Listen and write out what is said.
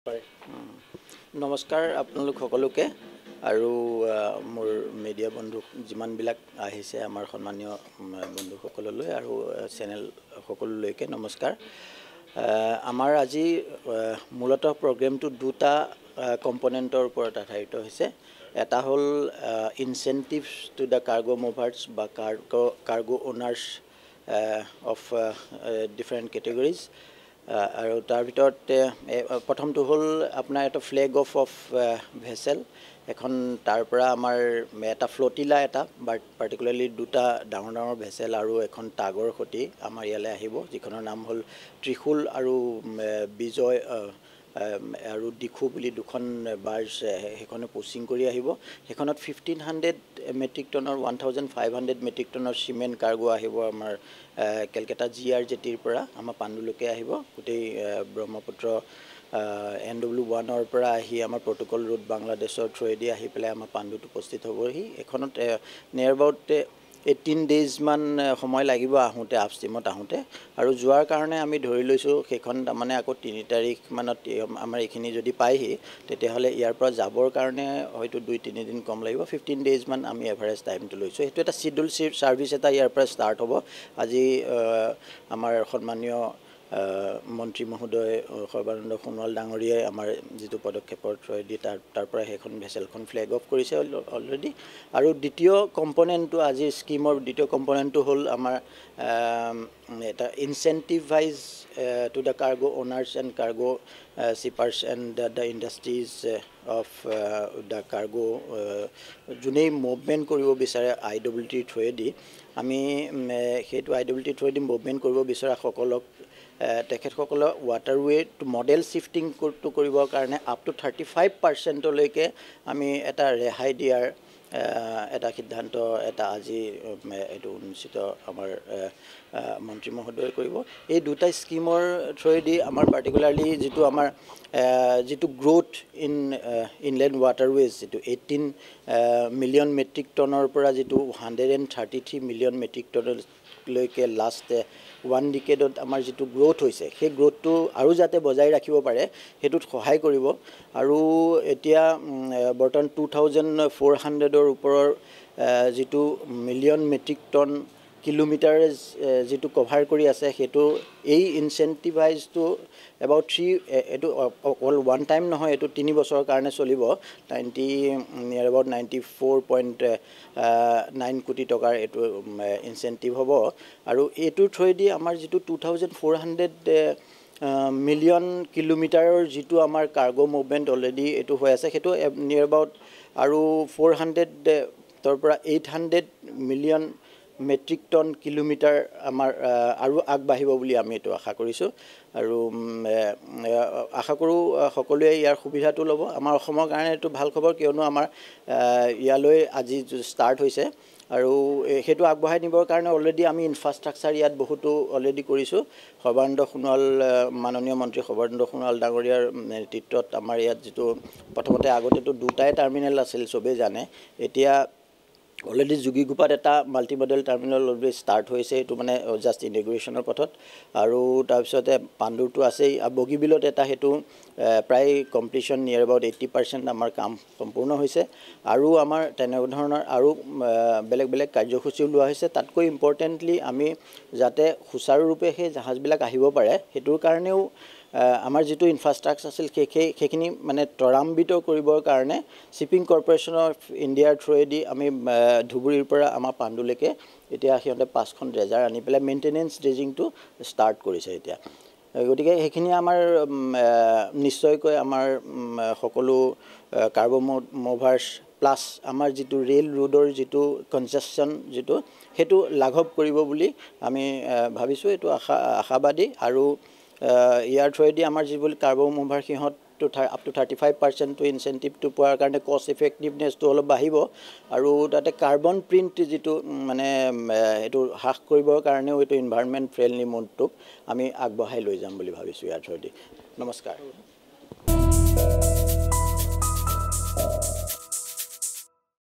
নমস্কাৰ আপোনালোক সকলোকে আৰু মোৰ মিডিয়া বন্ধু যিমানবিলাক আহিছে আমাৰ সন্মানীয় বন্ধুসকললৈ আৰু চেনেল সকলোলৈকে নমস্কাৰ। আমাৰ আজি মূলতঃ প্ৰগ্ৰেমটো দুটা কম্পনেণ্টৰ ওপৰত আধাৰিত হৈছে। এটা হ'ল ইনচেন্টিভছ টু দ্য কাৰ্গো মুভাৰ্ছ বা cargo honours of different categories. আৰু তাৰ ভিতৰত প্ৰথমটো হ'ল আপোনাৰ এটা ফ্লেগ অফ ভেছেল এখন, তাৰ পৰা আমাৰ এটা ফ্লটিলা এটা পাৰ্টিকুলাৰলি দুটা ডাঙৰ ডাঙৰ ভেছেল আৰু এখন টাগৰ সৈতে আমাৰ ইয়ালৈ আহিব, যিখনৰ নাম হ'ল ত্ৰিশূল আৰু বিজয় আৰু দিখু বুলি দুখন বাৰ্জ সেইখনে পোচিং কৰি আহিব। সেইখনত 1500 মেট্ৰিক টনৰ 1500 মেট্ৰিক টনৰ চিমেণ্ট কাৰ্গো আহিব আমাৰ কেলকাতা GRJT পৰা আমাৰ পাণ্ডুলৈকে আহিব। গোটেই ব্ৰহ্মপুত্ৰ NW1 পৰা আহি আমাৰ প্ৰট'কল ৰোড বাংলাদেশৰ থ্ৰুৱেদি আহি পেলাই আমাৰ পাণ্ডুত উপস্থিত হ'বহি। এইখনত নিয়াৰ এবাউট 18 days মান সময় লাগিব আহোঁতে, আপষ্ট্ৰীমত আহোঁতে। আৰু যোৱাৰ কাৰণে আমি ধৰি লৈছোঁ সেইখন তাৰমানে আকৌ 3 তাৰিখ মানত আমাৰ এইখিনি যদি পায়হি, তেতিয়াহ'লে ইয়াৰ পৰা যাবৰ কাৰণে হয়তো 2-3 দিন কম লাগিব। 15 days মান আমি এভাৰেজ টাইমটো লৈছোঁ। সেইটো এটা চিডিউল ছাৰ্ভিচ এটা ইয়াৰ পৰা ষ্টাৰ্ট হ'ব। আজি আমাৰ সন্মানীয় মন্ত্ৰী মহোদয় সৰ্বানন্দ সোণোৱাল ডাঙৰীয়াই আমাৰ যিটো পদক্ষেপৰ থ্ৰুৱেদি তাৰ পৰা সেইখন ভেছেলখন ফ্লেগ অফ কৰিছে অলৰেডি। আৰু দ্বিতীয় কম্পনেণ্টটো আজিৰ স্কিমৰ দ্বিতীয় কম্পনেণ্টটো হ'ল আমাৰ এটা incentivize to the cargo owners and cargo shippers and the industries of the cargo, যোনেই মুভমেণ্ট কৰিব বিচাৰে IWT থ্ৰুৱেদি, আমি সেইটো IWT থ্ৰুৱেদি মুভমেণ্ট কৰিব বিচৰাসকলক তেখেতসকলৰ ৱাটাৰৱে'ত মডেল শ্বিফটিংটো কৰিবৰ কাৰণে আপ টু 35%লৈকে আমি এটা ৰেহাই দিয়াৰ এটা সিদ্ধান্ত এটা আজি এইটো অনুষ্ঠিত আমাৰ মন্ত্ৰী মহোদয়ে কৰিব। এই দুটা স্কিমৰ থ্ৰুৱেদি আমাৰ পাৰ্টিকুলাৰলি যিটো আমাৰ যিটো গ্ৰোথ ইনলেণ্ড ৱাটাৰৱেজ, যিটো 18 মিলিয়ন মেট্ৰিক টনৰ পৰা যিটো 133 মিলিয়ন মেট্ৰিক টনলৈকে লাষ্ট 1 ডিকেডত আমাৰ যিটো গ্ৰোথ হৈছে, সেই গ্ৰোথটো আৰু যাতে বজাই ৰাখিব পাৰে সেইটোত সহায় কৰিব। আৰু এতিয়া বৰ্তমান 2400ৰ ওপৰৰ যিটো মিলিয়ন মেট্ৰিক টন কিলোমিটাৰ যিটো কভাৰ কৰি আছে, সেইটো এই ইনচেন্টিভাইজটো এবাউট এইটো অল ওৱান টাইম নহয়, এইটো 3 বছৰৰ কাৰণে চলিব। নিয়াৰ এবাউট 94.9 কোটি টকাৰ এইটো ইনচেন্টিভ হ'ব। আৰু এইটোৰ থ্ৰুৱেদি আমাৰ যিটো 2400 মিলিয়ন কিলোমিটাৰৰ যিটো আমাৰ কাৰ্গো মুভমেণ্ট অলৰেডি এইটো হৈ আছে, সেইটো নিয়াৰ এবাউট আৰু 400 পৰা 800 মিলিয়ন মেট্ৰিক টন কিলোমিটাৰ আমাৰ আৰু আগবাঢ়িব বুলি আমি এইটো আশা কৰিছোঁ। আৰু আশা কৰোঁ সকলোৱে ইয়াৰ সুবিধাটো ল'ব। আমাৰ অসমৰ কাৰণে এইটো ভাল খবৰ, কিয়নো আমাৰ ইয়ালৈ আজি ষ্টাৰ্ট হৈছে আৰু সেইটো আগবঢ়াই নিবৰ কাৰণে অলৰেডি আমি ইনফ্ৰাষ্ট্ৰাকচাৰ ইয়াত বহুতো অলৰেডি কৰিছোঁ। সৰ্বানন্দ সোণোৱাল মাননীয় মন্ত্ৰী সৰ্বানন্দ সোণোৱাল ডাঙৰীয়াৰ নেতৃত্বত আমাৰ ইয়াত যিটো প্ৰথমতে আগতেতো দুটাই টাৰ্মিনেল আছিল, চবেই জানে। এতিয়া অলৰেডি যোগীঘোপাত এটা মাল্টিমডেল টাৰ্মিনেল অলৰেডি ষ্টাৰ্ট হৈছে, এইটো মানে জাষ্ট ইনগ্ৰেশ্যনৰ পথত। আৰু তাৰপিছতে পাণ্ডুৰটো আছেই, বগীবিলত এটা সেইটো প্ৰায় কমপ্লিশ্যন নিয়াৰ এবাউট 80% আমাৰ কাম সম্পূৰ্ণ হৈছে। আৰু আমাৰ তেনেধৰণৰ আৰু বেলেগ বেলেগ কাৰ্যসূচীও লোৱা হৈছে। তাতকৈ ইম্পৰ্টেণ্টলি আমি যাতে সুচাৰুৰূপে সেই জাহাজবিলাক আহিব পাৰে, সেইটোৰ কাৰণেও আমাৰ যিটো ইনফ্ৰাষ্ট্ৰাকচাৰ আছিল সেইখিনি মানে ত্বৰান্বিত কৰিবৰ কাৰণে শ্বিপিং কৰ্পৰেশ্যন অফ ইণ্ডিয়াৰ থ্ৰুৱেদি আমি ধুবুৰীৰ পৰা আমাৰ পাণ্ডুলৈকে এতিয়া সিহঁতে 5খন ড্ৰেজাৰ আনি পেলাই মেইনটেনেঞ্চ ড্ৰেজিংটো ষ্টাৰ্ট কৰিছে এতিয়া। গতিকে সেইখিনি আমাৰ নিশ্চয়কৈ আমাৰ সকলো কাৰ্গো মুভাৰ্ছ প্লাছ আমাৰ যিটো ৰেল ৰোডৰ যিটো কনজেশ্যন সেইটো লাঘৱ কৰিব বুলি আমি ভাবিছোঁ, এইটো আশাবাদী। আৰু ইয়াৰ থ্ৰুৱেদি আমাৰ যিবোৰ কাৰ্গো মুভাৰ সিহঁতটো আপ টু 35%টো ইনচেন্টিভটো পোৱাৰ কাৰণে কষ্ট ইফেক্টিভনেছটো অলপ বাঢ়িব। আৰু তাতে কাৰ্বন প্ৰিণ্ট যিটো মানে এইটো হ্ৰাস কৰিবৰ কাৰণেও এইটো ইনভাইৰনমেণ্ট ফ্ৰেণ্ডলি মোডটোক আমি আগবঢ়াই লৈ যাম বুলি ভাবিছোঁ ইয়াৰ থ্ৰুৱেদি। নমস্কাৰ।